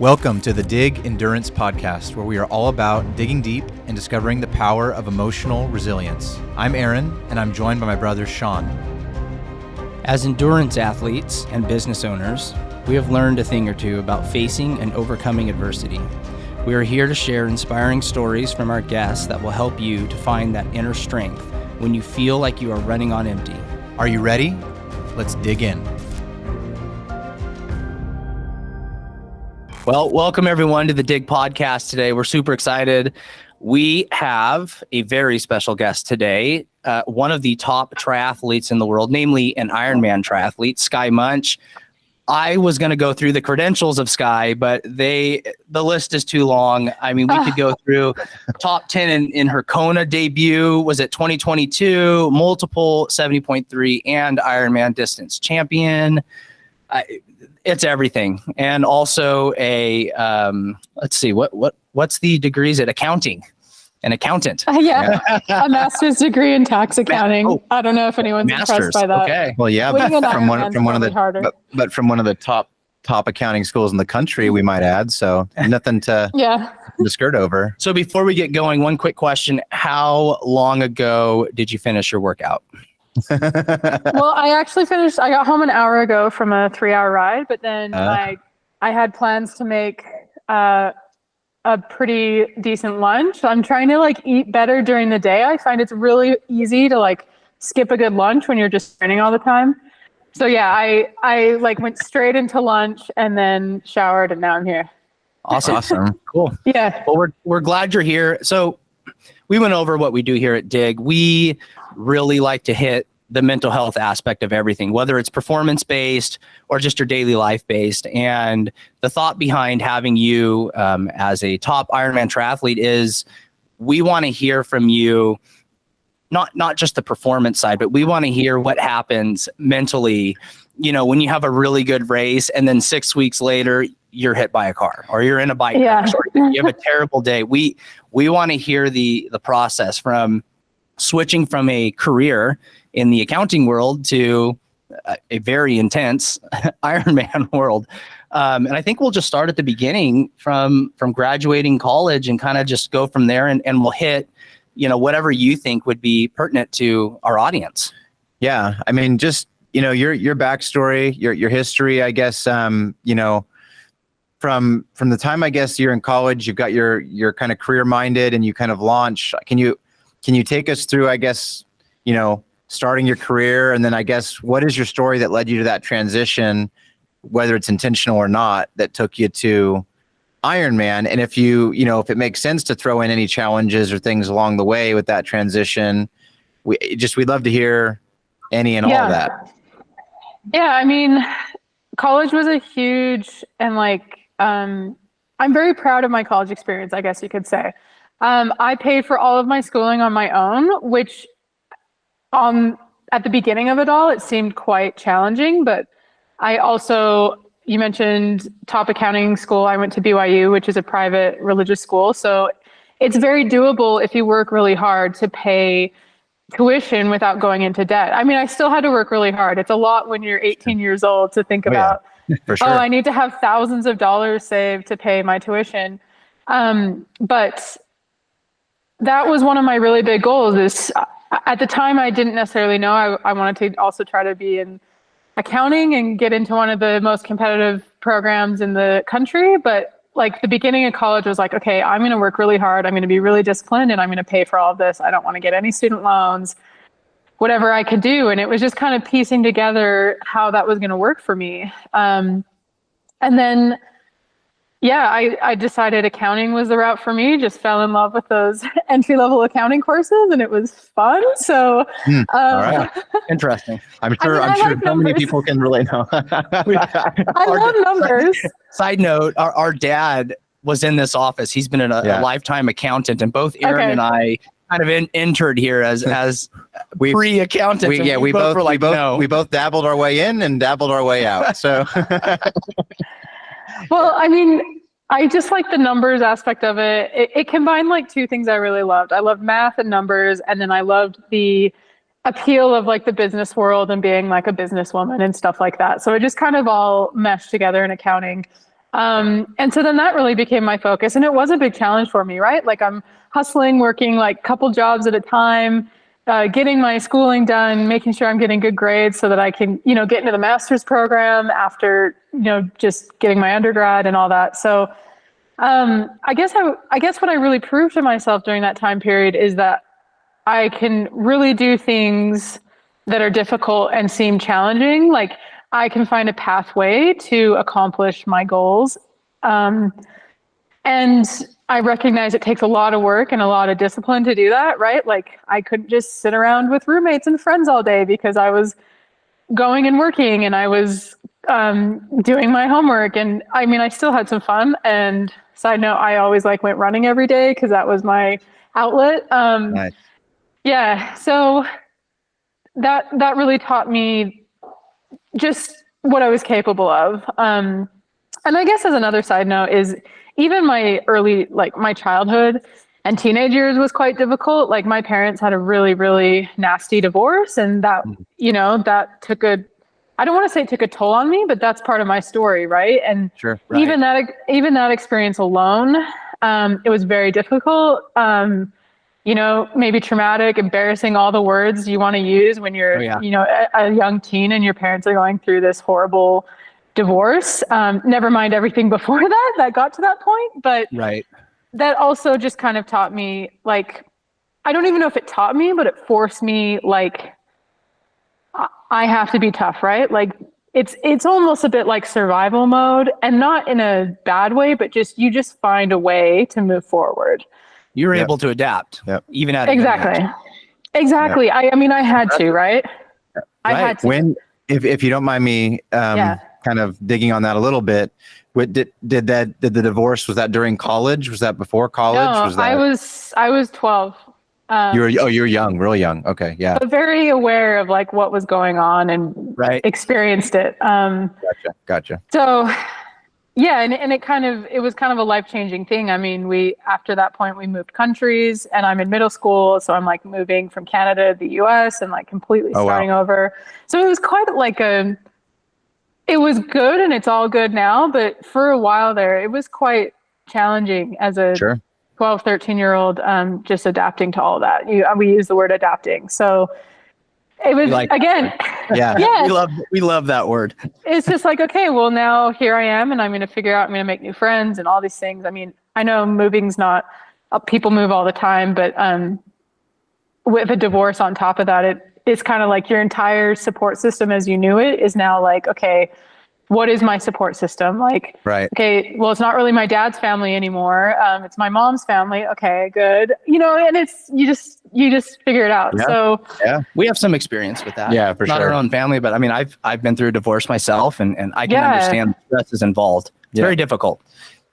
Welcome to the Dig Endurance Podcast, where we are all about digging deep and discovering the power of emotional resilience. I'm Aaron, and I'm joined by my brother, Sean. As endurance athletes and business owners, we have learned a thing or two about facing and overcoming adversity. We are here to share inspiring stories from our guests that will help you to find that inner strength when you feel like you are running on empty. Are you ready? Let's dig in. Well, welcome everyone to the Dig Podcast today. We're super excited. We have a very special guest today, one of the top triathletes in the world, namely an Ironman triathlete, SKYE MOENCH. I was going to go through the credentials of SKYE, but the list is too long. I mean, we could go through top 10 in her Kona debut, was it 2022, multiple 70.3 and Ironman distance champion. It's everything. And also a, let's see, what's the degrees at accounting? An accountant. Yeah, a master's degree in tax accounting. I don't know if anyone's impressed by that. Okay. Well, yeah, but from one of the top accounting schools in the country, we might add. So nothing to to skirt over. So before we get going, one quick question: how long ago did you finish your workout? Well, I got home an hour ago from a 3-hour ride, but then I had plans to make a pretty decent lunch. I'm trying to eat better during the day. I find it's really easy to skip a good lunch when you're just training all the time. So yeah, I went straight into lunch and then showered, and now I'm here. Awesome. Cool. Yeah. Well, we're glad you're here. So we went over what we do here at Dig. We really like to hit the mental health aspect of everything, whether it's performance-based or just your daily life-based. And the thought behind having you as a top Ironman triathlete is we want to hear from you, not just the performance side, but we want to hear what happens mentally, when you have a really good race and then 6 weeks later, you're hit by a car or you're in a bike crash or you have a terrible day. We want to hear the process from switching from a career in the accounting world to a very intense Ironman world. And I think we'll just start at the beginning from graduating college and kind of just go from there and we'll hit, whatever you think would be pertinent to our audience. Yeah. I mean, just, your backstory, your history, I guess, from the time, I guess, you're in college, you've got your kind of career minded and you kind of launch. Can you take us through, I guess, starting your career, and then I guess what is your story that led you to that transition, whether it's intentional or not, that took you to Ironman? And if if it makes sense to throw in any challenges or things along the way with that transition, we'd love to hear any and all of that. Yeah, I mean, college was a huge and I'm very proud of my college experience, I guess you could say. I paid for all of my schooling on my own, which at the beginning of it all, it seemed quite challenging. But you mentioned top accounting school. I went to BYU, which is a private religious school. So it's very doable if you work really hard to pay tuition without going into debt. I mean, I still had to work really hard. It's a lot when you're 18 years old to think about, for sure. I need to have thousands of dollars saved to pay my tuition. But that was one of my really big goals. At the time, I didn't necessarily know I wanted to also try to be in accounting and get into one of the most competitive programs in the country. But the beginning of college was okay, I'm going to work really hard. I'm going to be really disciplined and I'm going to pay for all of this. I don't want to get any student loans, whatever I could do. And it was just kind of piecing together how that was going to work for me. And then I decided accounting was the route for me. Just fell in love with those entry-level accounting courses, and it was fun. So, all right, interesting. I'm sure so many people can relate now. I love numbers. Side note: our dad was in this office. He's been a lifetime accountant, and both Aaron and I kind of entered here as pre-accountants. We both dabbled our way in and dabbled our way out. So. Well, I mean, I just like the numbers aspect of it. It combined two things I really loved. I loved math and numbers, and then I loved the appeal of the business world and being a businesswoman and stuff like that. So it just kind of all meshed together in accounting. And so then that really became my focus, and it was a big challenge for me, right? Like I'm hustling, working like a couple jobs at a time, getting my schooling done, making sure I'm getting good grades so that I can, get into the master's program after, just getting my undergrad and all that. So I guess what I really proved to myself during that time period is that I can really do things that are difficult and seem challenging. Like I can find a pathway to accomplish my goals. And I recognize it takes a lot of work and a lot of discipline to do that, right? Like I couldn't just sit around with roommates and friends all day because I was going and working and I was doing my homework. And I mean, I still had some fun. And side note, I always went running every day because that was my outlet. Nice. Yeah. So that really taught me just what I was capable of. And I guess as another side note is even my early, my childhood and teenage years was quite difficult. Like my parents had a really, really nasty divorce, and that, that took I don't want to say it took a toll on me, but that's part of my story. Right. And Sure. Right. even that experience alone, it was very difficult. Maybe traumatic, embarrassing, all the words you want to use when you're, a young teen and your parents are going through this horrible divorce. Never mind everything before that got to that point. But right. That also just kind of taught me, I don't even know if it taught me, but it forced me, I have to be tough, right? Like it's almost a bit like survival mode, and not in a bad way, but you just find a way to move forward. You're able to adapt, even at exactly. Yep. I mean, I had to, right? I had to. If you don't mind me, kind of digging on that a little bit, did the divorce, was that during college? Was that before college? No, I was 12. You were young, real young. Okay, yeah. But very aware of what was going on and experienced it. Gotcha. So. Yeah, and it was kind of a life-changing thing. I mean, after that point we moved countries, and I'm in middle school, so I'm moving from Canada to the US and completely starting over. So it was quite it was good, and it's all good now, but for a while there it was quite challenging as a 12, 13-year-old, just adapting to all that. We use the word adapting. So it was again. We love that word. It's just okay, well, now here I am, and I'm going to figure out, I'm going to make new friends and all these things. I mean, I know moving's not, people move all the time, but with a divorce on top of that, it's kind of your entire support system as you knew it is now okay, what is my support system? Okay, well, it's not really my dad's family anymore. It's my mom's family. Okay, good. And it's, you just figure it out. Yeah. So we have some experience with that. Yeah, for not sure. our own family, but I mean, I've been through a divorce myself, and I can understand the stresses involved. It's very difficult.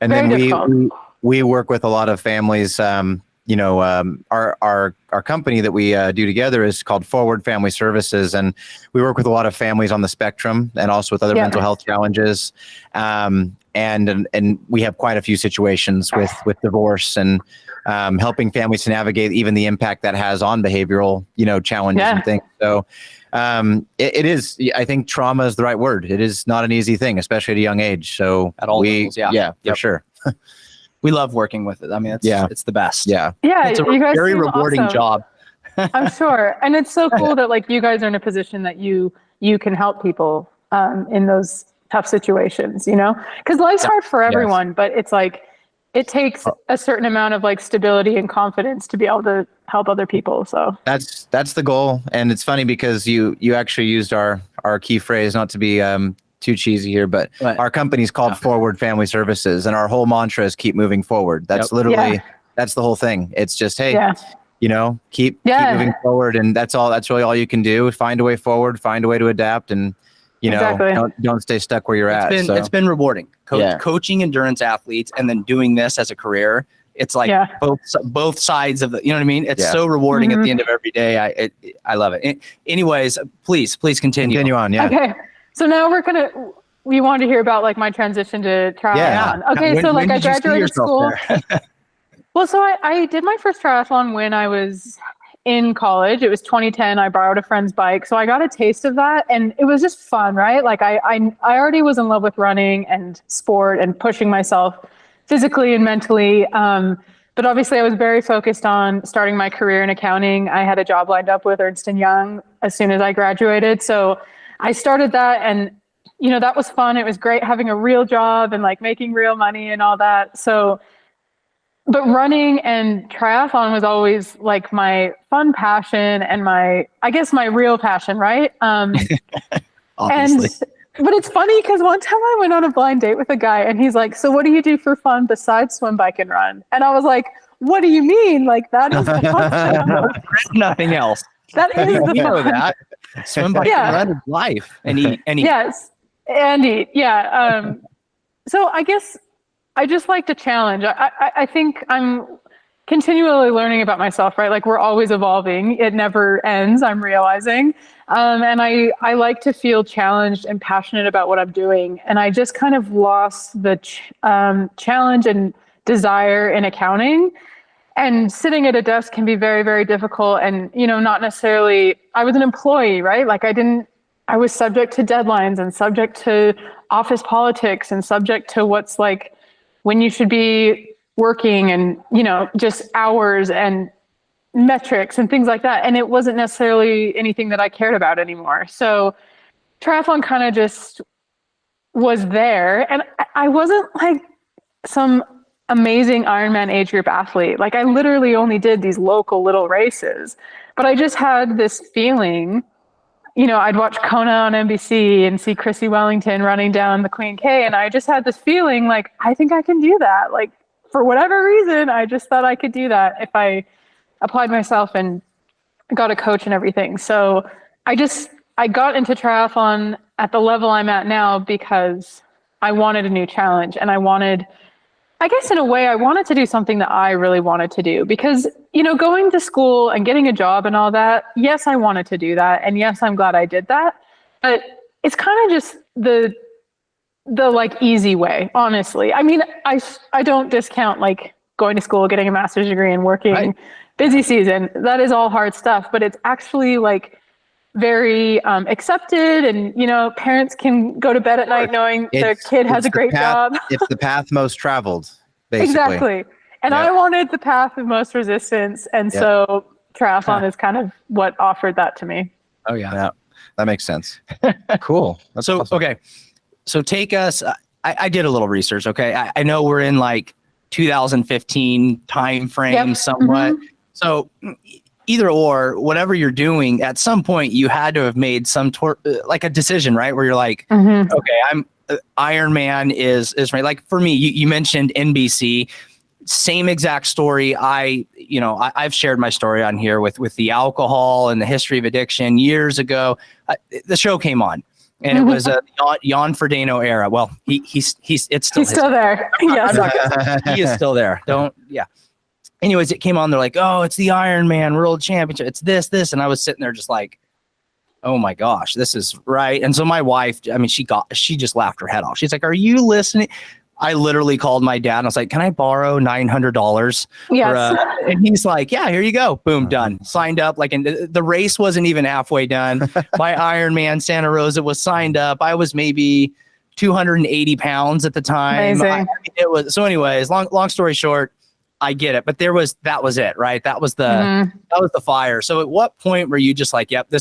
And then we work with a lot of families. Our company that we do together is called Forward Family Services, and we work with a lot of families on the spectrum and also with other mental health challenges. And we have quite a few situations with divorce and helping families to navigate even the impact that has on behavioral, challenges and things. So it is, I think trauma is the right word. It is not an easy thing, especially at a young age. So at all levels, for sure. We love working with it. I mean, it's the best. Yeah, it's a you guys very seem rewarding awesome. job. I'm sure. And it's so cool that you guys are in a position that you can help people in those tough situations, because life's hard for everyone, but it's it takes a certain amount of stability and confidence to be able to help other people. So that's the goal. And it's funny because you actually used our key phrase, not to be too cheesy here, but our company's called Forward Family Services, and our whole mantra is keep moving forward. That's literally, that's the whole thing. It's just, hey, keep moving forward. And that's really all you can do. Find a way forward, find a way to adapt, and, don't stay stuck where you're at. It's been rewarding. Coaching endurance athletes and then doing this as a career. It's both sides of the, you know what I mean? It's so rewarding at the end of every day. I love it. Anyways, please continue. Continue on. Yeah. Okay. So now we wanted to hear about my transition to triathlon. Yeah. Okay. So I graduated school. Well, so I did my first triathlon when I was in college. It was 2010. I borrowed a friend's bike. So I got a taste of that, and it was just fun, right? Like I already was in love with running and sport and pushing myself physically and mentally. But obviously I was very focused on starting my career in accounting. I had a job lined up with Ernst & Young as soon as I graduated. So I started that, and that was fun. It was great having a real job and like making real money and all that. So, but running and triathlon was always like my fun passion and my real passion, right? Obviously. But it's funny because one time I went on a blind date with a guy, and he's like, "So what do you do for fun besides swim, bike, and run?" And I was like, "What do you mean? Like that is the fun." Nothing else. That is the fun. That. Swim, bike, and run is life. And eat. Yes, and eat. Yeah. So I guess I just like to challenge. I think I'm continually learning about myself, right? Like we're always evolving. It never ends, I'm realizing. And I like to feel challenged and passionate about what I'm doing. And I just kind of lost the challenge and desire in accounting. And sitting at a desk can be very, very difficult. And, not necessarily, I was an employee, right? Like I was subject to deadlines and subject to office politics and subject to what's like when you should be working and, just hours and metrics and things like that. And it wasn't necessarily anything that I cared about anymore. So triathlon kind of just was there. And I wasn't like some amazing Ironman age group athlete. Like I literally only did these local little races, but I just had this feeling, I'd watch Kona on NBC and see Chrissy Wellington running down the Queen K. And I just had this feeling like, I think I can do that. Like for whatever reason, I just thought I could do that if I applied myself and got a coach and everything. So I got into triathlon at the level I'm at now because I wanted a new challenge, and I guess in a way I wanted to do something that I really wanted to do because, going to school and getting a job and all that, yes, I wanted to do that. And yes, I'm glad I did that, but it's kind of just the like easy way, honestly. I mean, I don't discount like going to school, getting a master's degree and working right. Busy season. That is all hard stuff, but it's actually like very accepted, and parents can go to bed at night knowing their kid has a great job. It's the path most traveled, basically. Exactly. And I wanted the path of most resistance, and so triathlon is kind of what offered that to me. Oh yeah, that makes sense. Cool. That's awesome. Okay, so take us. I did a little research. Okay, I know we're in like 2015 time frame somewhat. Mm-hmm. So either or, whatever you're doing, at some point you had to have made some like a decision, right? Where you're like, okay, I'm Ironman is right. Like for me, you mentioned NBC, same exact story. I've shared my story on here with the alcohol and the history of addiction years ago. The show came on, and it was a Jan Frodeno era. Well, he's still there. Yes, he is still there. Anyways, it came on. They're like, oh, it's the Ironman World Championship. It's this. And I was sitting there just like, oh my gosh, this is right. And so my wife, she just laughed her head off. She's like, are you listening? I literally called my dad and I was like, can I borrow $900? Yes. And he's like, yeah, here you go. Boom, done. Signed up. Like, and the race wasn't even halfway done. My Ironman Santa Rosa was signed up. I was maybe 280 pounds at the time. Amazing. So anyways, long story short, I get it, but that was it, right? That was the fire. So at what point were you just like, yep,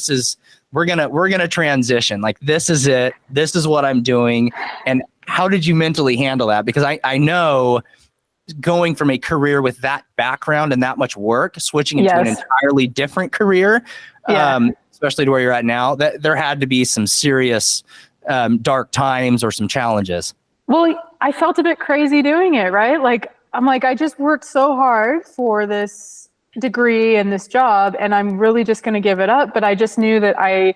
we're gonna transition. Like, this is it. This is what I'm doing. And how did you mentally handle that? Because I know going from a career with that background and that much work, switching into an entirely different career, especially to where you're at now, that there had to be some serious dark times or some challenges. Well, I felt a bit crazy doing it, right? Like, I'm like, I just worked so hard for this degree and this job, and I'm really just going to give it up. But I just knew that I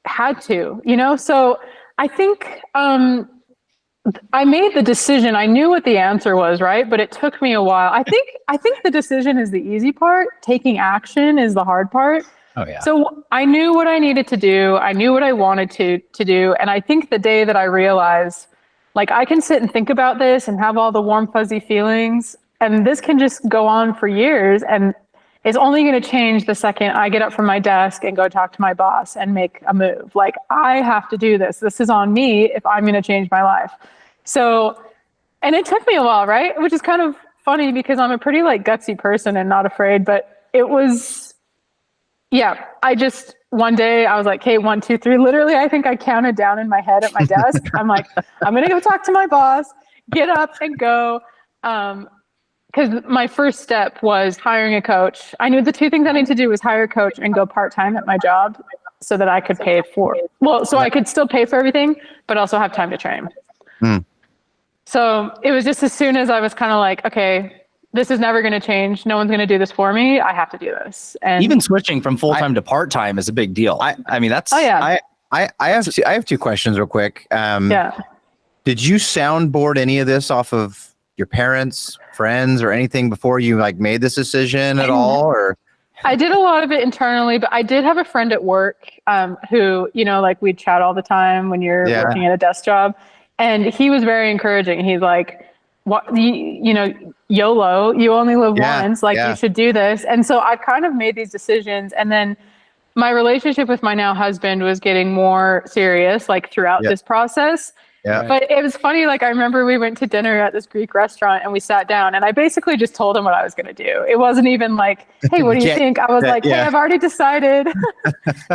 had to, So I think I made the decision. I knew what the answer was, right? But it took me a while. I think the decision is the easy part. Taking action is the hard part. Oh yeah. So I knew what I needed to do. I knew what I wanted to do. And I think the day that I realized, like, I can sit and think about this and have all the warm, fuzzy feelings, and this can just go on for years. And is only going to change the second I get up from my desk and go talk to my boss and make a move. Like, I have to do this. This is on me if I'm going to change my life. So, and it took me a while, right? Which is kind of funny because I'm a pretty like gutsy person and not afraid, but it was, yeah, one day I was like, okay, 1, 2, 3. Literally, I think I counted down in my head at my desk. I'm like, I'm going to go talk to my boss, get up and go. Because my first step was hiring a coach. I knew the 2 things I needed to do was hire a coach and go part-time at my job so that I could pay for, I could still pay for everything, but also have time to train. So it was just as soon as I was kind of like, okay, this is never going to change. No one's going to do this for me. I have to do this. And even switching from full-time to part-time is a big deal. I mean, that's, I have 2 questions real quick. Did you soundboard any of this off of your parents, friends, or anything before you like made this decision at all? Or I did a lot of it internally, but I did have a friend at work who, like we'd chat all the time when you're working at a desk job. And he was very encouraging. He's like, what, YOLO, you only live once, like you should do this. And so I kind of made these decisions. And then my relationship with my now husband was getting more serious, like throughout this process. Yeah. But it was funny. Like, I remember we went to dinner at this Greek restaurant and we sat down and I basically just told him what I was going to do. It wasn't even like, hey, what do you think? I was like, hey, I've already decided.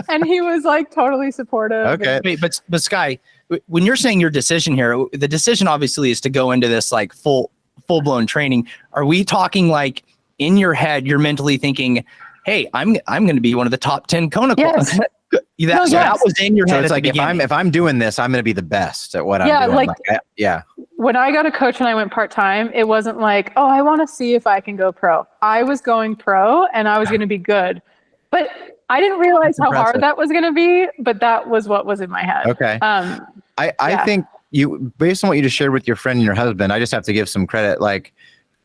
And he was like totally supportive. Okay. Wait, but Skye, when you're saying your decision here, the decision obviously is to go into this like full-blown training. Are we talking like in your head, you're mentally thinking, hey, I'm going to be one of the top 10 Kona. Yes. That was in your head. So it's like, if I'm doing this, I'm going to be the best at what I'm doing. When I got a coach and I went part-time, it wasn't like, oh, I want to see if I can go pro. I was going pro and I was going to be good, but I didn't realize how hard that was going to be, but that was what was in my head. Okay. I think based on what you just shared with your friend and your husband, I just have to give some credit. Like,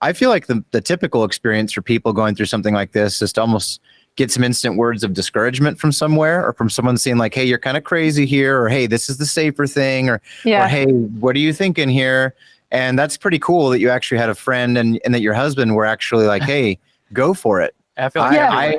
I feel like the typical experience for people going through something like this is to almost get some instant words of discouragement from somewhere, or from someone saying like, hey, you're kind of crazy here, or hey, this is the safer thing, or hey, what are you thinking here? And that's pretty cool that you actually had a friend and that your husband were actually like, hey, go for it. I feel like I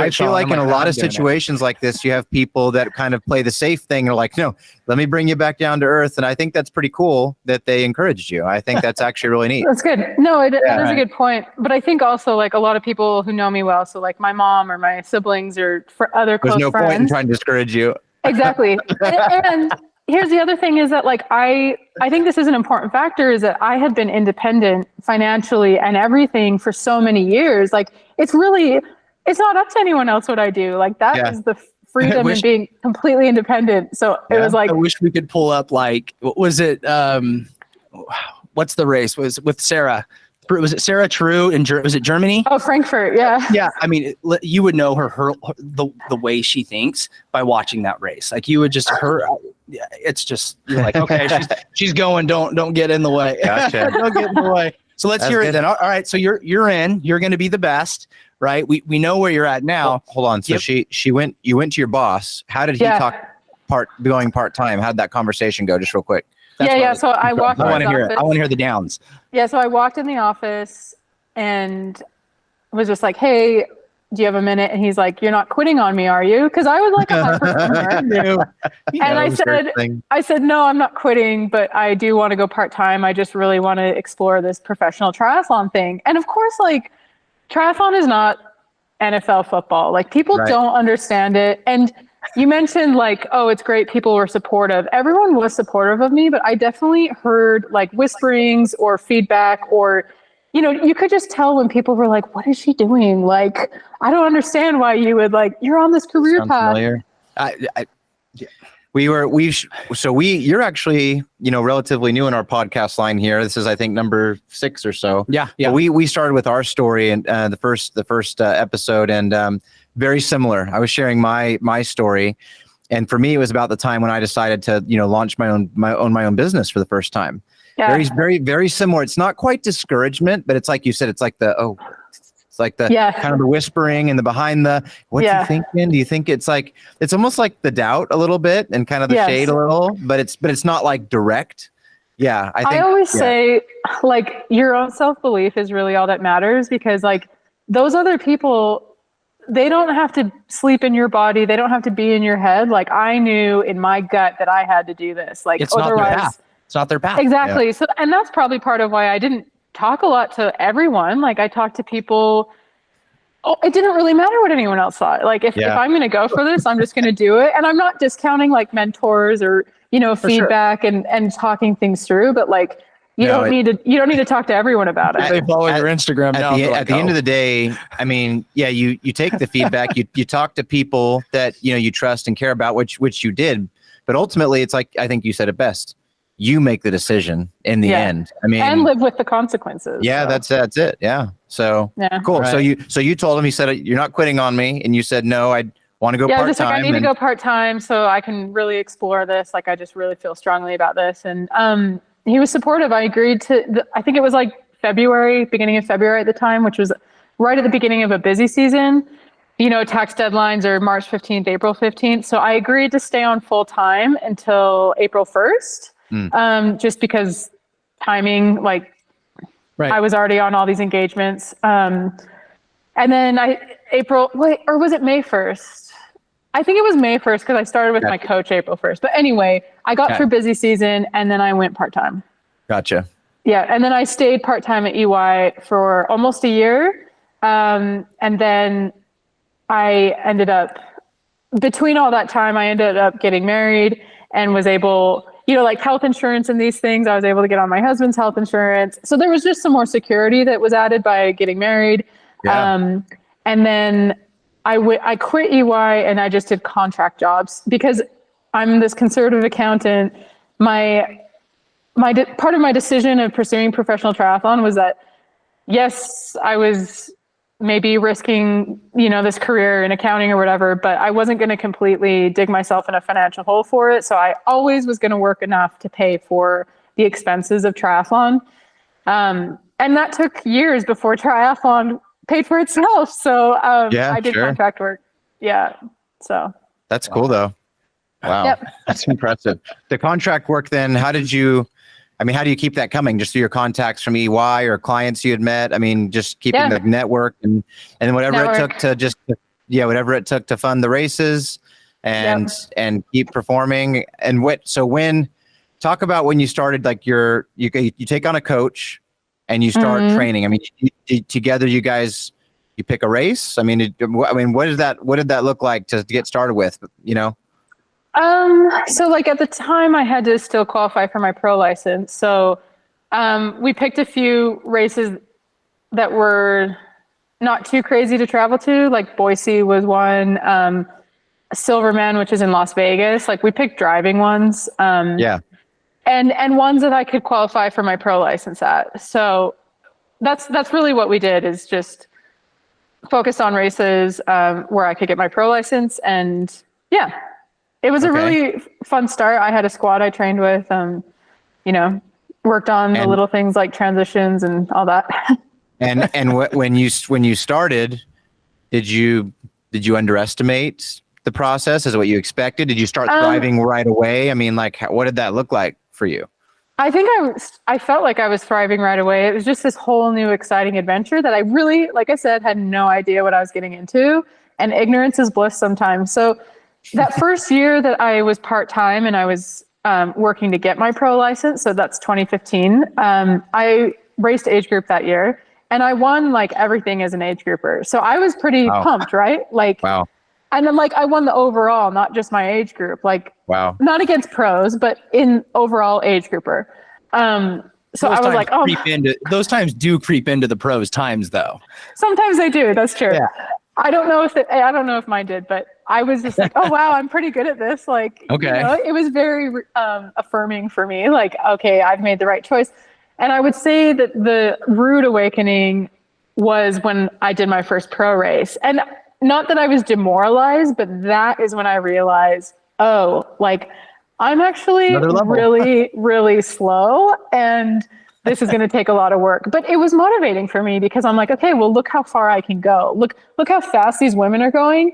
feel like in a lot of situations like this, you have people that kind of play the safe thing. They're like, no, let me bring you back down to earth. And I think that's pretty cool that they encouraged you. I think that's actually really neat. That's good. No, that is a good point. But I think also like a lot of people who know me well, so like my mom or my siblings or for other close friends. There's no point in trying to discourage you. Exactly. And here's the other thing is that like, I think this is an important factor, is that I had been independent financially and everything for so many years. Like, it's not up to anyone else what I do. Like, that is the freedom in being completely independent. So it was like, I wish we could pull up, like, what was it? What's the race? Was with Sarah? Was it Sarah True was it Germany? Oh, Frankfurt. Yeah. Yeah. I mean, you would know the way she thinks by watching that race. Like, you would just it's just, you're like, okay, she's going, don't get in the way. Gotcha. Don't get in the way. So let's hear it then. All right. So you're in, you're going to be the best, right? We know where you're at now. Well, hold on. So you went to your boss. How did he talk going part-time? How'd that conversation go? Just real quick. So I walked in the office. I want to hear the downs. Yeah. So I walked in the office and was just like, hey, do you have a minute? And he's like, you're not quitting on me, are you? Because I was like a high performer. And I said, no, I'm not quitting, but I do want to go part-time. I just really want to explore this professional triathlon thing. And of course, like, triathlon is not NFL football. Like, people don't understand it. And you mentioned like, oh, it's great, people were supportive. Everyone was supportive of me, but I definitely heard like whisperings or feedback, or you could just tell when people were like, what is she doing? Like, I don't understand why you would, like, you're on this career path. You're actually, relatively new in our podcast line here. This is, I think, number 6 or so. Yeah. But we started with our story and the first episode, and very similar. I was sharing my story, and for me, it was about the time when I decided to, launch my own business for the first time. Yeah. Very, very, very similar. It's not quite discouragement, but it's like you said, it's like kind of the whispering and the behind the, what you thinking? Do you think it's almost like the doubt a little bit and kind of the shade a little, but it's not like direct. Yeah. I always say, like, your own self-belief is really all that matters, because like, those other people, they don't have to sleep in your body. They don't have to be in your head. Like I knew in my gut that I had to do this. Like It's not their path. It's not their path. Exactly. Yeah. So, and that's probably part of why I didn't talk a lot to everyone. Like I talked to people. Oh, it didn't really matter what anyone else thought. Like if I'm going to go for this, I'm just going to do it. And I'm not discounting like mentors or, feedback and talking things through, but like, you don't need to talk to everyone about it. They follow your Instagram now. At the end of the day, I mean, yeah, you take the feedback, you talk to people that, you trust and care about, which you did. But ultimately it's like, I think you said it best. You make the decision in the end. I mean, and live with the consequences. Yeah, so. that's it. Yeah. So cool. Right. So you told him, he said, you're not quitting on me. And you said, no, I want to go part-time. Just like, I need to go part-time so I can really explore this. Like, I just really feel strongly about this. And he was supportive. I agreed to, I think it was like beginning of February at the time, which was right at the beginning of a busy season. Tax deadlines are March 15th, April 15th. So I agreed to stay on full-time until April 1st. Just because timing, like I was already on all these engagements. And then was it May 1st? I think it was May 1st because I started with my coach April 1st. But anyway, I got through busy season and then I went part-time. Gotcha. Yeah. And then I stayed part-time at EY for almost a year. And then I ended up, between all that time, I ended up getting married and was able, like health insurance and these things, I was able to get on my husband's health insurance. So there was just some more security that was added by getting married. Yeah. And then I quit EY and I just did contract jobs because I'm this conservative accountant. Part of my decision of pursuing professional triathlon was that, yes, I was maybe risking, this career in accounting or whatever, but I wasn't going to completely dig myself in a financial hole for it. So I always was going to work enough to pay for the expenses of triathlon. And that took years before triathlon paid for itself. So I did contract work. Yeah. So that's cool though. Wow. Yep. That's impressive. The contract work then, how do you keep that coming? Just through your contacts from EY or clients you had met? I mean, just keeping the network and whatever it took to fund the races and keep performing. And talk about when you started, like you take on a coach and you start training. I mean, together you guys, you pick a race. I mean, what did that look like to get started with, So like at the time I had to still qualify for my pro license. So, we picked a few races that were not too crazy to travel to. Like Boise was one, Silverman, which is in Las Vegas. Like we picked driving ones. And ones that I could qualify for my pro license at. So that's really what we did, is just focus on races, where I could get my pro license. And it was a really fun start. I had a squad I trained with, worked on the little things like transitions and all that. and when you started, did you underestimate the process? Is it what you expected? Did you start thriving right away? I mean, like, what did that look like for you? I think I felt like I was thriving right away. It was just this whole new exciting adventure that I really, like I said, had no idea what I was getting into, and ignorance is bliss sometimes. So that first year that I was part-time and I was working to get my pro license, so that's 2015, I raced age group that year and I won like everything as an age grouper. So I was pretty pumped, right? Like, wow. And then like I won the overall, not just my age group, like not against pros, but in overall age grouper. So I was like, those times do creep into the pros times though. Sometimes they do. That's true. Yeah. I don't know if mine did, but I was just like, oh wow, I'm pretty good at this. Like, it was very affirming for me. Like, okay, I've made the right choice. And I would say that the rude awakening was when I did my first pro race. And not that I was demoralized, but that is when I realized, oh, like I'm actually really, really slow, and this is going to take a lot of work. But it was motivating for me because I'm like, okay, well, look how far I can go. Look how fast these women are going.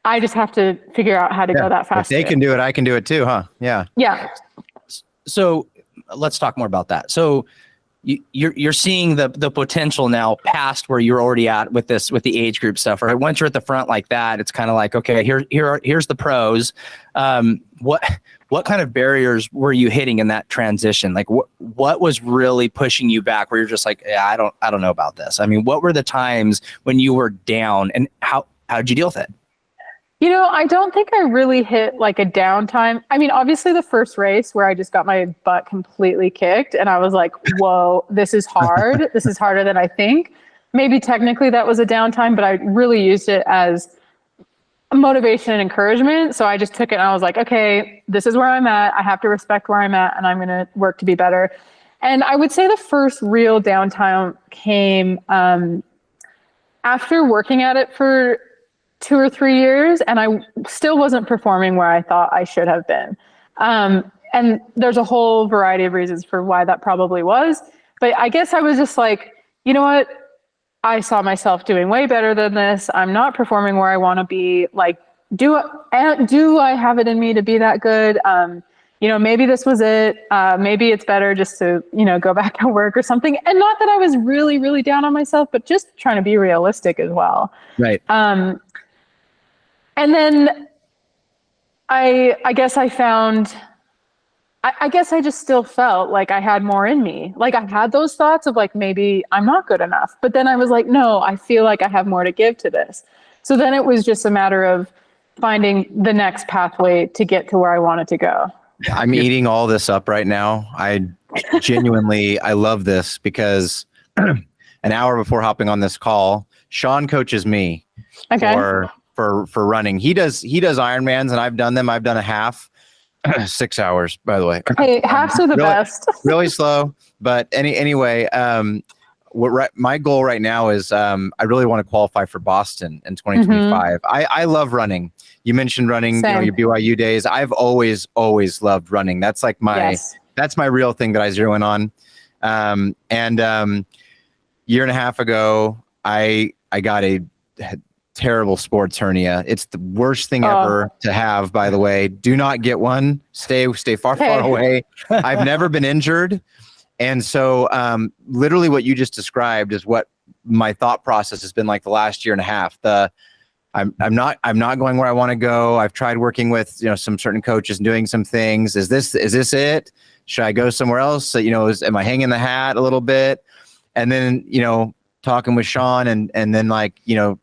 I just have to figure out how to go that fast. If they can do it, I can do it too, huh? Yeah. Yeah. So let's talk more about that. So you're seeing the potential now past where you're already at with the age group stuff, right? Once you're at the front like that, it's kind of like, okay, here's the pros. What kind of barriers were you hitting in that transition? Like what was really pushing you back where you're just like, yeah, I don't know about this. I mean, what were the times when you were down, and how did you deal with it? I don't think I really hit like a downtime. I mean, obviously the first race where I just got my butt completely kicked and I was like, whoa, this is hard. This is harder than I think. Maybe technically that was a downtime, but I really used it as motivation and encouragement. So I just took it and I was like, okay, this is where I'm at. I have to respect where I'm at and I'm going to work to be better. And I would say the first real downtime came after working at it for 2 or 3 years, and I still wasn't performing where I thought I should have been. And there's a whole variety of reasons for why that probably was. But I guess I was just like, you know what? I saw myself doing way better than this. I'm not performing where I want to be. Like, do I have it in me to be that good? Maybe this was it. Maybe it's better just to, go back to work or something. And not that I was really, really down on myself, but just trying to be realistic as well. Right. And then I guess I found, I guess I just still felt like I had more in me. Like I had those thoughts of like, maybe I'm not good enough, but then I was like, no, I feel like I have more to give to this. So then it was just a matter of finding the next pathway to get to where I wanted to go. I'm eating all this up right now. I love this because an hour before hopping on this call, Sean coaches me for running. He does Ironmans and I've done them. I've done a half, 6 hours, by the way. Hey, halves are the best. Really slow. But anyway, my goal right now is I really want to qualify for Boston in 2025. I love running. You mentioned running, your BYU days. I've always loved running. That's like that's my real thing that I zero in on. Year and a half ago, I got a terrible sports hernia. It's the worst thing ever to have, by the way. Do not get one. Stay far away. I've never been injured. And so literally what you just described is what my thought process has been like the last year and a half. I'm not going where I want to go. I've tried working with, some certain coaches and doing some things. Is this it? Should I go somewhere else? Am I hanging the hat a little bit? And then, talking with Sean and then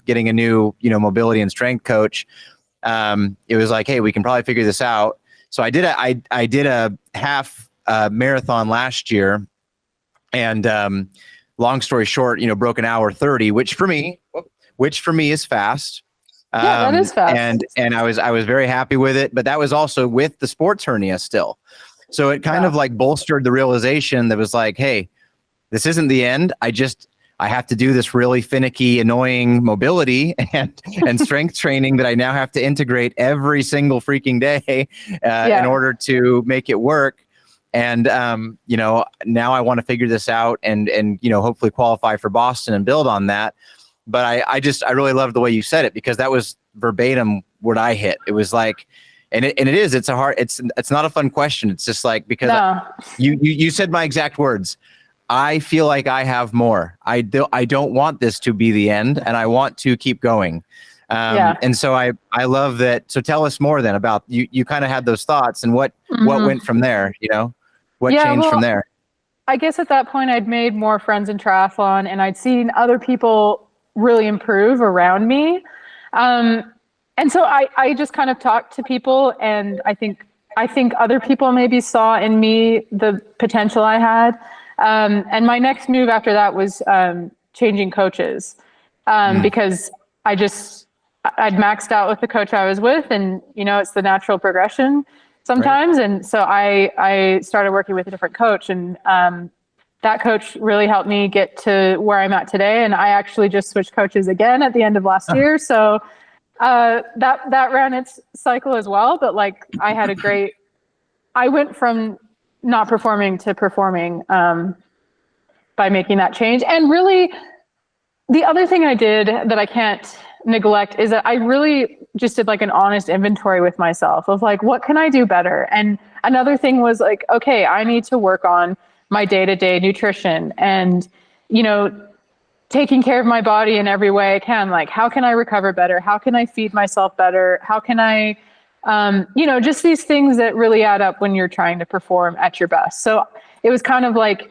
getting a new, mobility and strength coach. It was like, hey, we can probably figure this out. So I did a half marathon last year, and long story short, broke an hour 30, which for me is fast. That is fast. And I was very happy with it, but that was also with the sports hernia still. So it kind of like bolstered the realization that was like, hey, this isn't the end. I have to do this really finicky, annoying mobility and strength training that I now have to integrate every single freaking day in order to make it work. And, now I want to figure this out and hopefully qualify for Boston and build on that. But I really love the way you said it, because that was verbatim what I hit. It was like, it's not a fun question. It's just like, because you said my exact words. I feel like I have more. I don't want this to be the end, and I want to keep going. And so I love that. So tell us more then about you kind of had those thoughts and what went from there, what changed from there? I guess at that point I'd made more friends in triathlon and I'd seen other people really improve around me. And so I just kind of talked to people, and I think other people maybe saw in me the potential I had. And my next move after that was changing coaches, because I'd maxed out with the coach I was with, and it's the natural progression sometimes. Right. And so I started working with a different coach, and that coach really helped me get to where I'm at today. And I actually just switched coaches again at the end of last year. So that ran its cycle as well. But like I went from not performing to performing by making that change. And really, the other thing I did that I can't neglect is that I really just did like an honest inventory with myself of like, what can I do better? And another thing was like, okay, I need to work on my day-to-day nutrition and, you know, taking care of my body in every way I can. Like, how can I recover better? How can I feed myself better? How can I, you know, just these things that really add up when you're trying to perform at your best. So it was kind of like,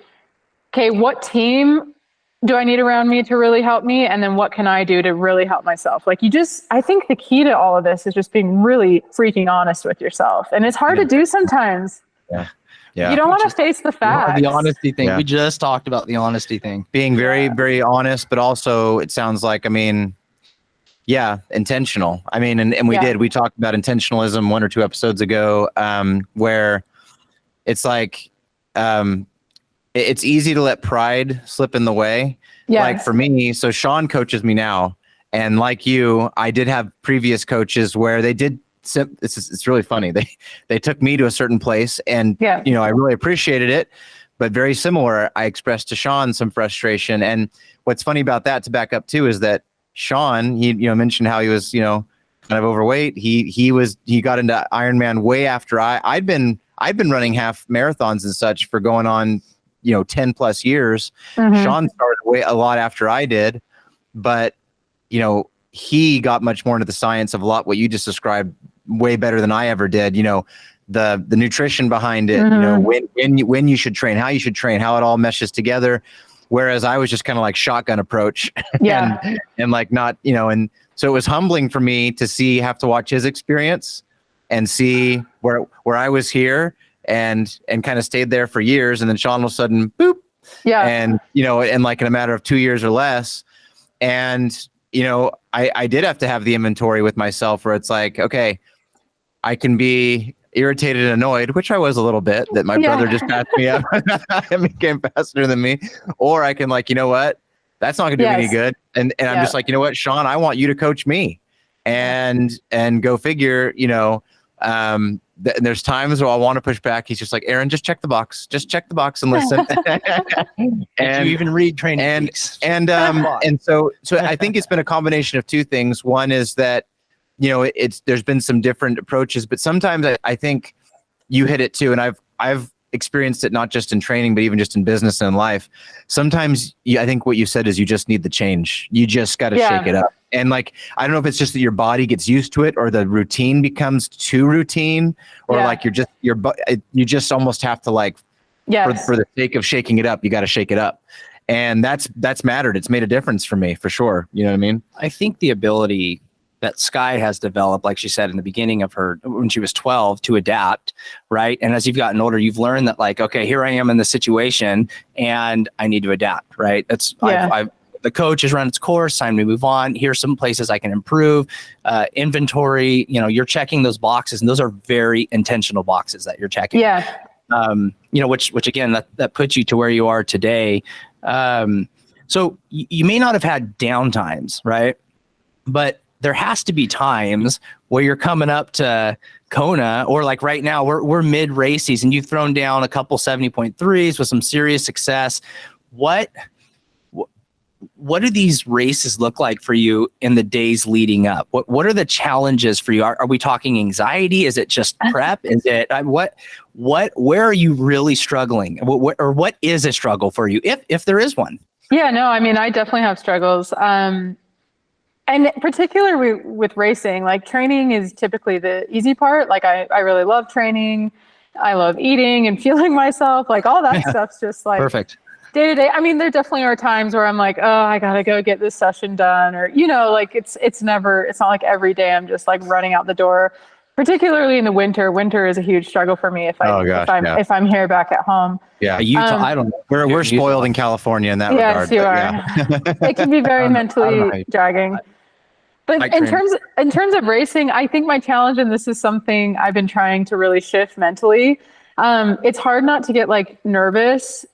okay, what team do I need around me to really help me? And then what can I do to really help myself? Like I think the key to all of this is just being really freaking honest with yourself. And it's hard to do sometimes. Yeah. Yeah. You don't want to face the facts. The honesty thing. Yeah. We just talked about the honesty thing. Being very, very honest, but also it sounds like, I mean, yeah, intentional. I mean, and we did, we talked about intentionalism 1 or 2 episodes ago, where it's like, it's easy to let pride slip in the way. Yes. Like for me, so Sean coaches me now. And like you, I did have previous coaches where they did, it's really funny. They took me to a certain place and, you know, I really appreciated it, but very similar. I expressed to Sean some frustration. And what's funny about that, to back up too, is that Sean, he, you know, mentioned how he was, you know, kind of overweight. He got into Ironman way after I'd been running half marathons and such for going on, you know, 10 plus years. Sean started a lot after I did, but, you know, he got much more into the science of a lot what you just described way better than I ever did. You know, the nutrition behind it, you know, when you should train, how you should train, how it all meshes together. Whereas I was just kind of like shotgun approach and like not, you know, and so it was humbling for me to have to watch his experience and see where I was here and kind of stayed there for years. And then Sean all of a sudden, boop. Yeah. And, you know, and like in a matter of 2 years or less. And, you know, I did have to have the inventory with myself where it's like, okay, I can be irritated and annoyed, which I was a little bit that my brother just passed me up and became faster than me. Or I can like, you know what, that's not gonna do me any good. And I'm just like, you know what, Sean, I want you to coach me and go figure, you know, there's times where I want to push back. He's just like, Aaron, just check the box and listen. And you even read training and so I think it's been a combination of 2 things. One is that, you know, there's been some different approaches, but sometimes I think you hit it too. And I've experienced it not just in training, but even just in business and in life. Sometimes I think what you said is you just need the change. You just got to shake it up. And like, I don't know if it's just that your body gets used to it or the routine becomes too routine or like you just almost have to like, for the sake of shaking it up, you got to shake it up. And that's mattered. It's made a difference for me for sure. You know what I mean? I think the ability that Skye has developed, like she said in the beginning of her, when she was 12, to adapt, right? And as you've gotten older, you've learned that like, okay, here I am in the situation and I need to adapt, right? That's, the coach has run its course, time to move on. Here's some places I can improve. Inventory, you know, you're checking those boxes and those are very intentional boxes that you're checking. Yeah. You know, which again, that puts you to where you are today. So you may not have had down times, right? But there has to be times where you're coming up to Kona or like right now we're mid race season. You've thrown down a couple 70.3s with some serious success. What do these races look like for you in the days leading up? What are the challenges for you? Are we talking anxiety? Is it just prep? Is it where are you really struggling? What is a struggle for you if there is one? Yeah, no, I mean, I definitely have struggles. And particularly with racing, like training is typically the easy part. Like I really love training. I love eating and fueling myself. Like all that stuff's just like perfect. Day to day. I mean, there definitely are times where I'm like, oh, I gotta go get this session done, or you know, like it's not like every day I'm just like running out the door. Particularly in the winter. Winter is a huge struggle for me if I'm here back at home. Yeah, Utah. I don't know. We're spoiled in California in that regard. Yes, you are. It can be very mentally dragging. But in terms of racing, I think my challenge, and this is something I've been trying to really shift mentally, it's hard not to get like nervous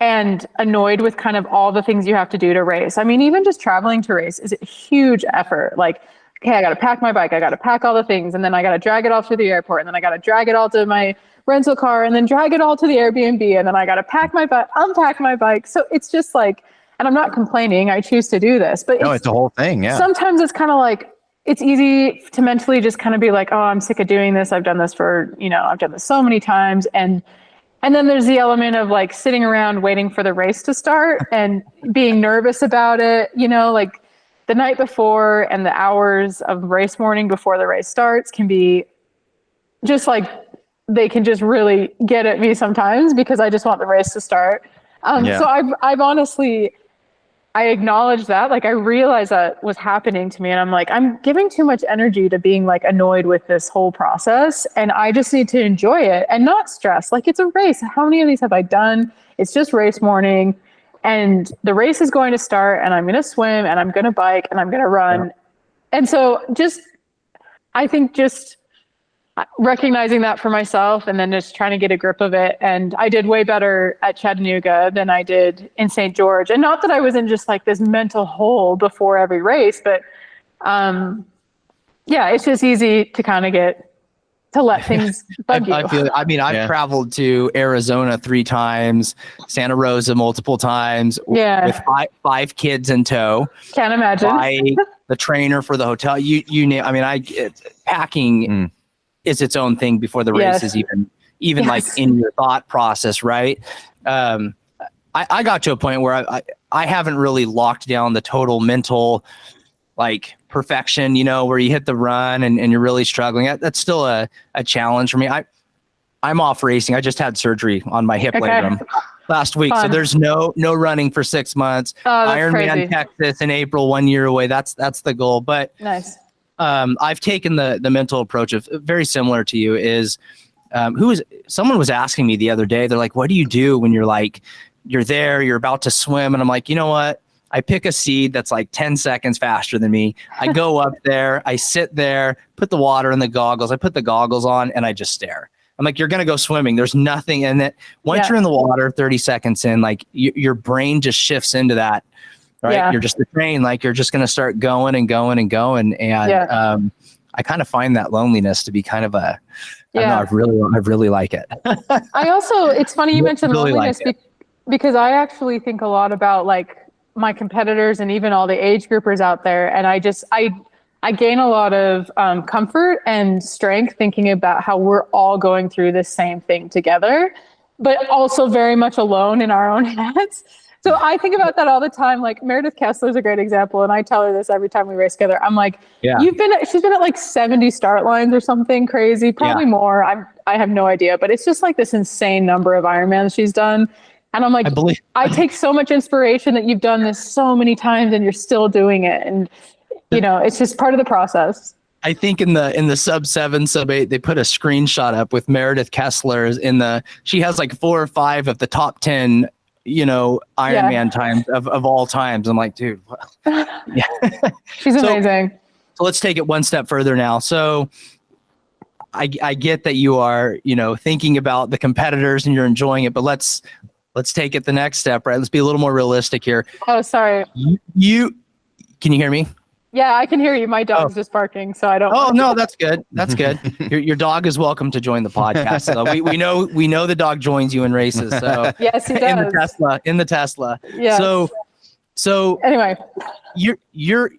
and annoyed with kind of all the things you have to do to race. I mean, even just traveling to race is a huge effort. Like, okay, I got to pack my bike. I got to pack all the things. And then I got to drag it all to the airport. And then I got to drag it all to my rental car and then drag it all to the Airbnb. And then I got to pack my bike, unpack my bike. So it's just like, and I'm not complaining. I choose to do this, but it's a whole thing. Yeah. Sometimes it's kind of like, it's easy to mentally just kind of be like, oh, I'm sick of doing this. I've done this so many times. And And then there's the element of like sitting around waiting for the race to start and being nervous about it, you know, like the night before and the hours of race morning before the race starts can be just like, they can just really get at me sometimes because I just want the race to start. So I've honestly, I acknowledge that, like I realized that was happening to me, and I'm like, I'm giving too much energy to being like annoyed with this whole process, and I just need to enjoy it and not stress. Like, it's a race. How many of these have I done? It's just race morning, and the race is going to start, and I'm going to swim, and I'm going to bike, and I'm going to run. And so I think just recognizing that for myself and then just trying to get a grip of it. And I did way better at Chattanooga than I did in St. George. And not that I was in just like this mental hole before every race, but it's just easy to kind of let things bug you. I've traveled to Arizona 3 times, Santa Rosa multiple times, with five kids in tow. Can't imagine. By the trainer for the hotel. Packing is its own thing before the race is even like in your thought process, right? I got to a point where I haven't really locked down the total mental like perfection, you know, where you hit the run and you're really struggling. That's still a challenge for me. I'm off racing. I just had surgery on my hip labrum last week. Fun. So there's no running for 6 months. Ironman Texas in April, 1 year away. That's the goal. But nice. I've taken the mental approach of very similar to you is, someone was asking me the other day, they're like, what do you do when you're there, you're about to swim? And I'm like, you know what? I pick a seed that's like 10 seconds faster than me. I go up there, I sit there, put the water in the goggles. I put the goggles on and I just stare. I'm like, you're going to go swimming. There's nothing in it. Once you're in the water, 30 seconds in, like your brain just shifts into that. Right. Yeah. You're just the train, like you're just going to start going and going and going. And I kind of find that loneliness to be kind of I really like it. It's funny you mentioned really loneliness because I actually think a lot about like my competitors and even all the age groupers out there. And I gain a lot of comfort and strength thinking about how we're all going through this same thing together, but also very much alone in our own heads. So I think about that all the time. Like Meredith Kessler is a great example. And I tell her this every time we race together. I'm like, she's been at like 70 start lines or something crazy, probably more. I have no idea, but it's just like this insane number of Ironmans she's done. And I'm like, I take so much inspiration that you've done this so many times and you're still doing it. And, you know, it's just part of the process. I think in the sub 7, sub 8, they put a screenshot up with Meredith Kessler she has like 4 or 5 of the top 10, you know, Ironman times of all times. I'm like, dude, she's amazing. So let's take it one step further now. So I get that you are, you know, thinking about the competitors and you're enjoying it, but let's take it the next step, right? Let's be a little more realistic here. Oh, sorry. Can you hear me? Yeah, I can hear you. My dog's just barking, so I don't. Oh no, that's good. That's good. Your dog is welcome to join the podcast. So we know the dog joins you in races. So yes, he does. In the Tesla. Yeah. So anyway, you're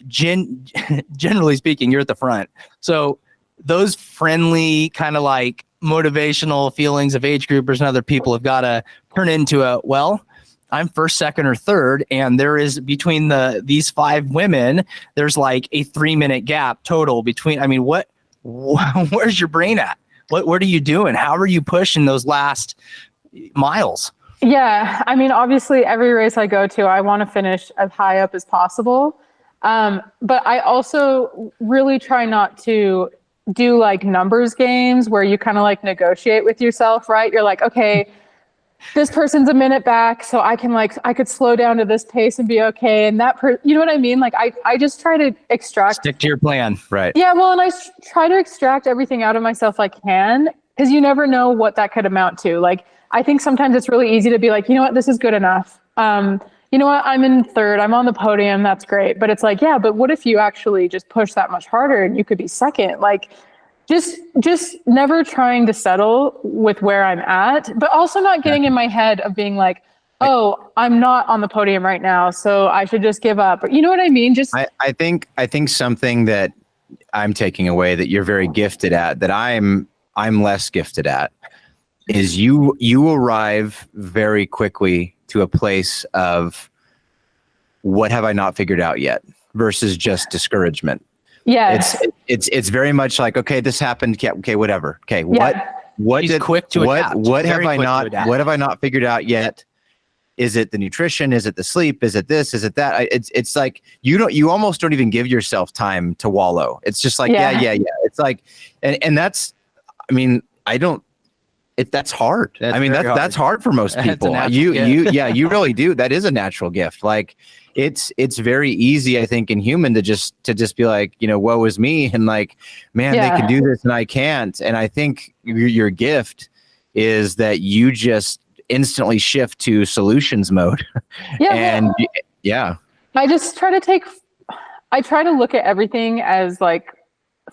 generally speaking, you're at the front. So those friendly kind of like motivational feelings of age groupers and other people have got to turn into I'm first, second, or third, and there is between these 5 women, there's like a 3-minute gap total between. I mean, where's your brain at? What are you doing? How are you pushing those last miles? Yeah, I mean, obviously, every race I go to, I want to finish as high up as possible, but I also really try not to do like numbers games where you kind of like negotiate with yourself, right? You're like, okay, this person's a minute back, so I could slow down to this pace and be okay. And you know what I mean? Like I just try to stick to your plan. Right. Yeah. Well, and I try to extract everything out of myself I can, because you never know what that could amount to. Like, I think sometimes it's really easy to be like, you know what, this is good enough. You know what, I'm in third, I'm on the podium. That's great. But it's like, yeah, but what if you actually just push that much harder and you could be second? Like, just never trying to settle with where I'm at, but also not getting in my head of being like, oh, I'm not on the podium right now, so I should just give up. You know what I mean? I think something that I'm taking away that you're very gifted at, that I'm less gifted at, is you arrive very quickly to a place of what have I not figured out yet versus just discouragement. Yes. It's very much like, okay, this happened. Yeah, okay, whatever. Okay, Yeah. what She's did quick to adapt. what have Very I quick to not adapt. what have I not figured out yet? Is it the nutrition? Is it the sleep? Is it this? Is it that? It's like you almost don't even give yourself time to wallow. It's just like yeah. It's like and that's, I mean, I don't. That's hard. That's I mean, very hard. that's hard for most That's a people. natural You gift. you really do. That is a natural gift. Like it's very easy, I think, in human to just be like, woe is me, and like, man, they can do this and I can't. And I think your gift is that you just instantly shift to solutions mode. Yeah. And yeah, I just try to look at everything as like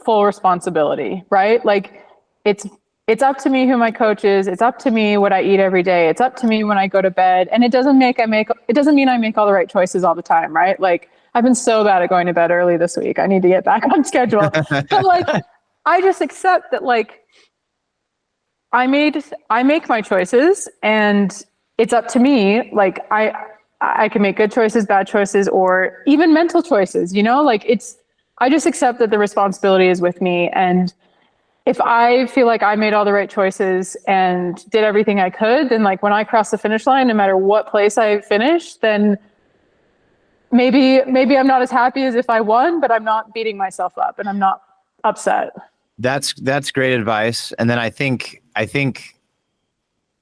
full responsibility, right? Like it's up to me who my coach is. It's up to me what I eat every day. It's up to me when I go to bed. And it doesn't mean I make all the right choices all the time, right? Like I've been so bad at going to bed early this week. I need to get back on schedule. But like I just accept that like I make my choices and it's up to me. Like I can make good choices, bad choices, or even mental choices, like I just accept that the responsibility is with me. And if I feel like I made all the right choices and did everything I could, then like when I cross the finish line, no matter what place I finish, then maybe I'm not as happy as if I won, but I'm not beating myself up and I'm not upset. that's great advice. And then I think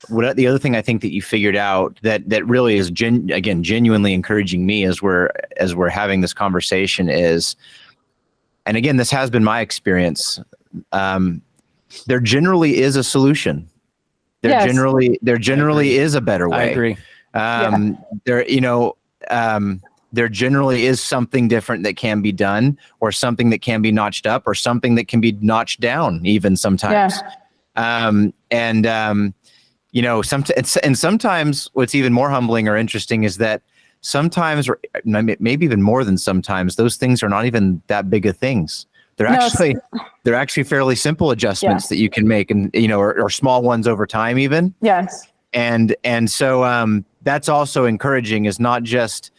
what the other thing I think that you figured out that really is genuinely encouraging me as we're having this conversation is, and again, this has been my experience. There generally is a solution. There generally is a better way. I agree. There generally is something different that can be done, or something that can be notched up, or something that can be notched down even sometimes. Sometimes what's even more humbling or interesting is that sometimes, or maybe even more than sometimes, those things are not even that big of things. They're actually fairly simple adjustments that you can make, and or small ones over time even. Yes. And so that's also encouraging. Is not just,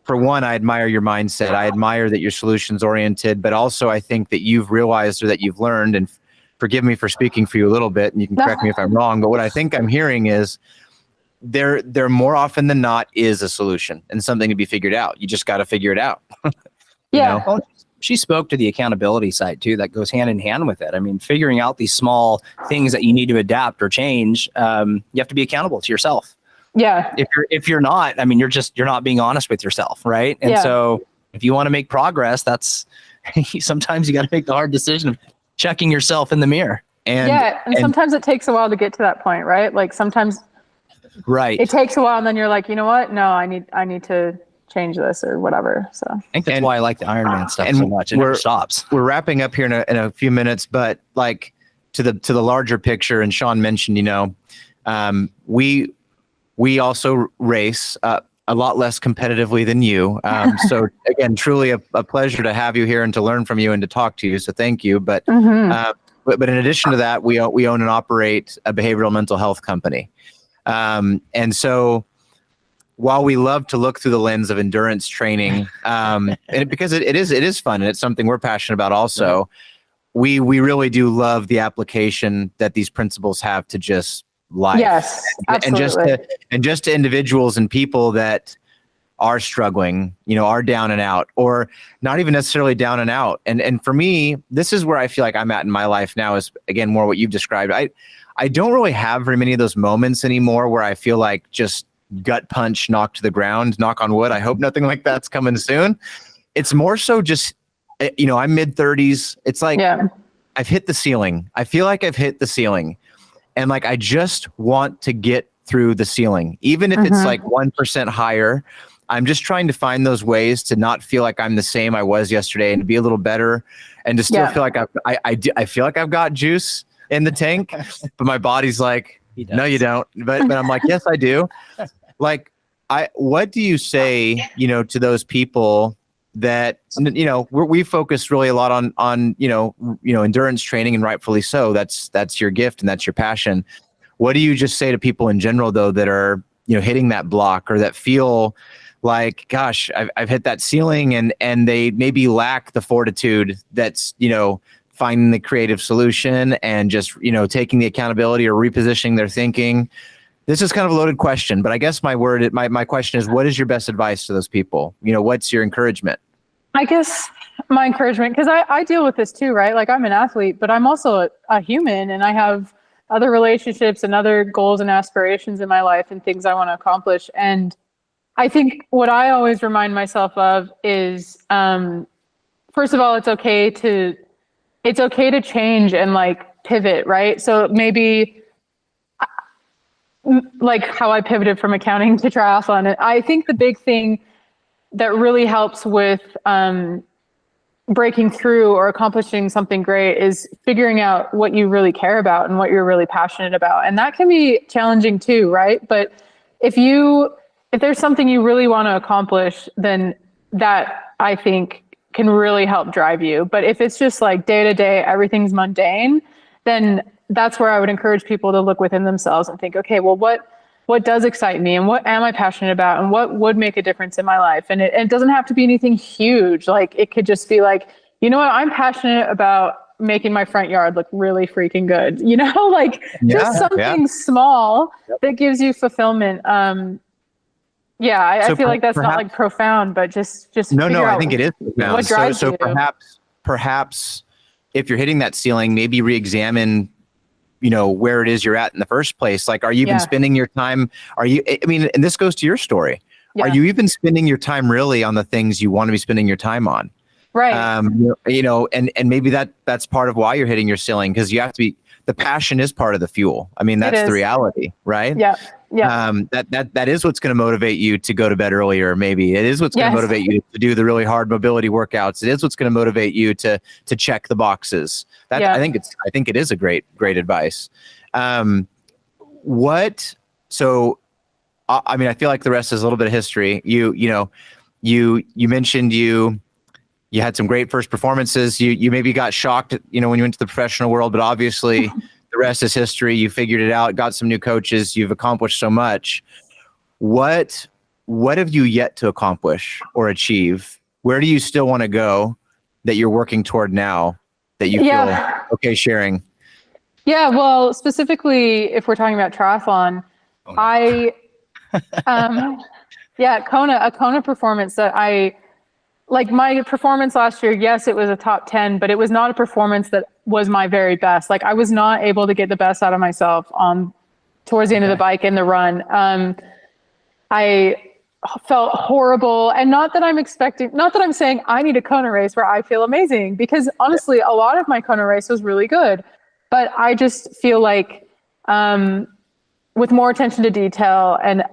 for one, I admire your mindset. I admire that you're solutions oriented, but also I think that you've realized, or that you've learned, and forgive me for speaking for you a little bit, and you can correct me if I'm wrong, but what I think I'm hearing is there more often than not is a solution and something to be figured out. You just got to figure it out. Well, she spoke to the accountability side too. That goes hand in hand with it. I mean, figuring out these small things that you need to adapt or change, you have to be accountable to yourself. Yeah. If you're not, I mean, you're not being honest with yourself. Right. And so if you want to make progress, that's sometimes you got to make the hard decision of checking yourself in the mirror. And sometimes it takes a while to get to that point, right? Like sometimes it takes a while, and then you're like, you know what? No, I need to change this or whatever. So I think that's why I like the Ironman stuff so much. It never stops. We're wrapping up here in a few minutes, but like to the larger picture, and Sean mentioned, we also race a lot less competitively than you. So again, truly a pleasure to have you here and to learn from you and to talk to you. So thank you. But but in addition to that, we own and operate a behavioral mental health company. And so while we love to look through the lens of endurance training, and because it is fun and it's something we're passionate about also, we really do love the application that these principles have to just life. Yes, absolutely. And just to individuals and people that are struggling, are down and out, or not even necessarily down and out. And for me, this is where I feel like I'm at in my life now, is again, more what you've described. I don't really have very many of those moments anymore where I feel like just gut punch knocked to the ground, knock on wood. I hope nothing like that's coming soon. It's more so just, I'm mid-30s. It's like, I've hit the ceiling. I feel like I've hit the ceiling. And like, I just want to get through the ceiling, even if it's like 1% higher. I'm just trying to find those ways to not feel like I'm the same I was yesterday, and to be a little better, and to still feel like I feel like I've got juice in the tank, but my body's like, no, you don't. But I'm like, yes, I do. Like, what do you say, to those people that, we focus really a lot on endurance training, and rightfully so. That's your gift and that's your passion. what do you just say to people in general though that are, hitting that block or that feel like, gosh, I've hit that ceiling and they maybe lack the fortitude that's, finding the creative solution and just, taking the accountability or repositioning their thinking. This is kind of a loaded question, but I guess my question is, what is your best advice to those people? What's your encouragement? I guess my encouragement, because I deal with this too, right? Like I'm an athlete, but I'm also a human and I have other relationships and other goals and aspirations in my life and things I want to accomplish. And I think what I always remind myself of is, first of all, it's okay to change and like pivot, right? So maybe like how I pivoted from accounting to triathlon. I think the big thing that really helps with breaking through or accomplishing something great is figuring out what you really care about and what you're really passionate about. And that can be challenging too, right? But if there's something you really want to accomplish, then that I think can really help drive you. But if it's just like day to day, everything's mundane, then that's where I would encourage people to look within themselves and think, okay, well, what does excite me and what am I passionate about and what would make a difference in my life? And it doesn't have to be anything huge. Like it could just be like, I'm passionate about making my front yard look really freaking good, just something small that gives you fulfillment. I feel like that's not like profound, but just no, I think it is profound. What drives you? Perhaps if you're hitting that ceiling, maybe re-examine where it is you're at in the first place. Like, are you even spending your time? And this goes to your story. Yeah. Are you even spending your time really on the things you want to be spending your time on? Right. And maybe that's part of why you're hitting your ceiling, because you have to be, the passion is part of the fuel. I mean, that's the reality, right? Yeah. Yeah. That is what's going to motivate you to go to bed earlier. Maybe it is what's going to motivate you to do the really hard mobility workouts. It is what's going to motivate you to check the boxes. I think it is a great advice. I feel like the rest is a little bit of history. You mentioned you had some great first performances. You maybe got shocked, when you went to the professional world, but obviously the rest is history. You figured it out, got some new coaches. You've accomplished so much. What have you yet to accomplish or achieve? Where do you still want to go that you're working toward now that you feel okay sharing? Yeah, well, specifically if we're talking about triathlon, a Kona performance that like my performance last year, yes, it was a top 10, but it was not a performance that was my very best. Like I was not able to get the best out of myself towards the end of the bike and the run. I felt horrible. And not that I'm saying I need a Kona race where I feel amazing, because honestly, a lot of my Kona race was really good, but I just feel like with more attention to detail and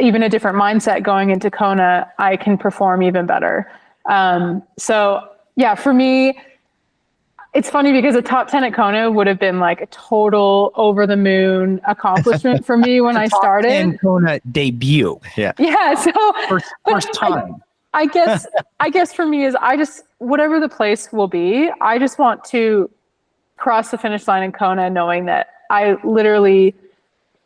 even a different mindset going into Kona, I can perform even better. For me, it's funny because a top 10 at Kona would have been like a total over the moon accomplishment for me when I started. Top 10 Kona debut. Yeah. Yeah. So first time. I guess for me is whatever the place will be, I just want to cross the finish line in Kona knowing that I literally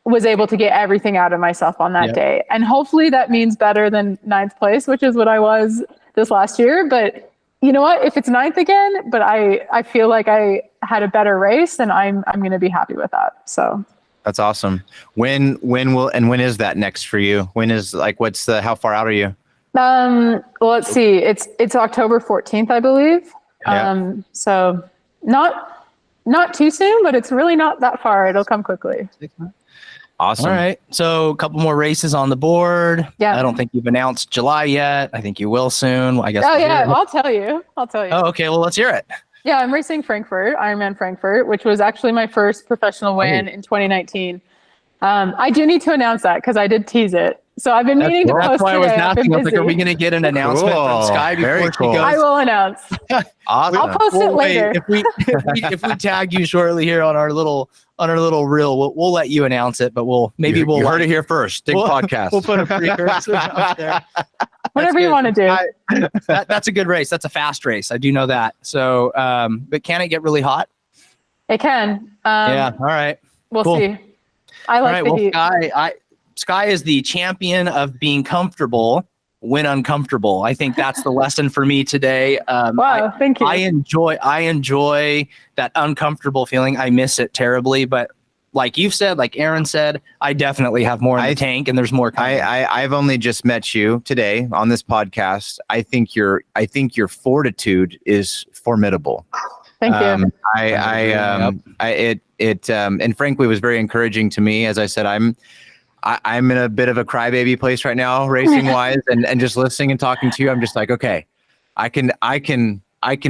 was able to get everything out of myself on that day. And hopefully that means better than 9th place, which is what I was this last year. But you know what, if it's 9th again, but I feel like I had a better race, then I'm going to be happy with that. So that's awesome. When is that next for you? When is how far out are you? Well, let's see. It's October 14th, I believe. Yeah. So not too soon, but it's really not that far. It'll come quickly. Awesome. All right. So a couple more races on the board. Yeah. I don't think you've announced July yet. I think you will soon. I guess. Oh yeah. I'll tell you. Oh, okay. Well, let's hear it. Yeah. I'm racing Frankfurt, Ironman Frankfurt, which was actually my first professional win in 2019. I do need to announce that because I did tease it. So I've been meaning to post That's why today. I was asking. I was like, are we going to get an announcement from Sky before she goes? I will announce. Awesome. I'll post it later. If we tag you shortly here on our little reel, we'll let you announce it. But we'll heard it here first. Big podcast. We'll put a precursor out there. Whatever you want to do. That's a good race. That's a fast race. I do know that. So, but can it get really hot? It can. Yeah. All right. We'll see. I All like right, the well, heat. Sky is the champion of being comfortable when uncomfortable. I think that's the lesson for me today. Wow, thank you. I enjoy that uncomfortable feeling. I miss it terribly, but like you've said, like Aaron said, I definitely have more in the tank, and there's more coming. I've only just met you today on this podcast. I think your fortitude is formidable. Thank you. And frankly was very encouraging to me. As I said, I'm in a bit of a crybaby place right now, racing wise, and just listening and talking to you, I'm just like, okay, I can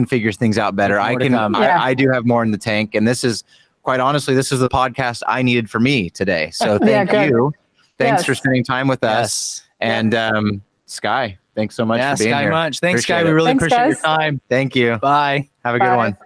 figure things out better. I do have more in the tank, and this is, quite honestly, this is the podcast I needed for me today. So thank you. Thanks for spending time with us. And Sky, thanks so much for being Sky here. Munch. Thanks, Appreciate Sky. it. We really Thanks, appreciate your guys. time. Thank you. Bye. Have a good one.